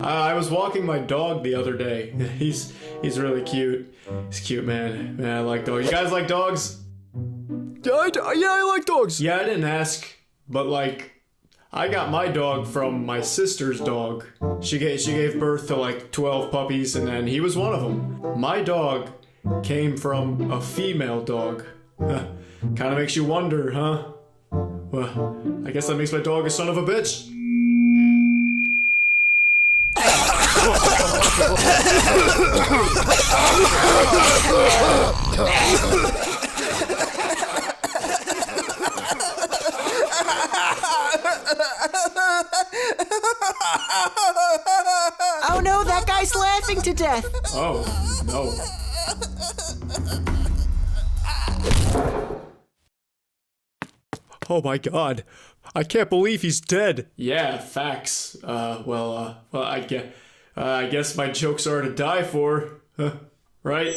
I was walking my dog the other day. He's really cute. He's cute, man. Man, I like dogs. You guys like dogs? Yeah, I like dogs. Yeah, I didn't ask, but like, I got my dog from my sister's dog. She gave birth to like 12 puppies, and then he was one of them. My dog came from a female dog. Kind of makes you wonder, huh? Well, I guess that makes my dog a son of a bitch. Oh no, that guy's laughing to death. Oh, no. Oh my god. I can't believe he's dead. Yeah, facts. Well, I guess my jokes are to die for, right?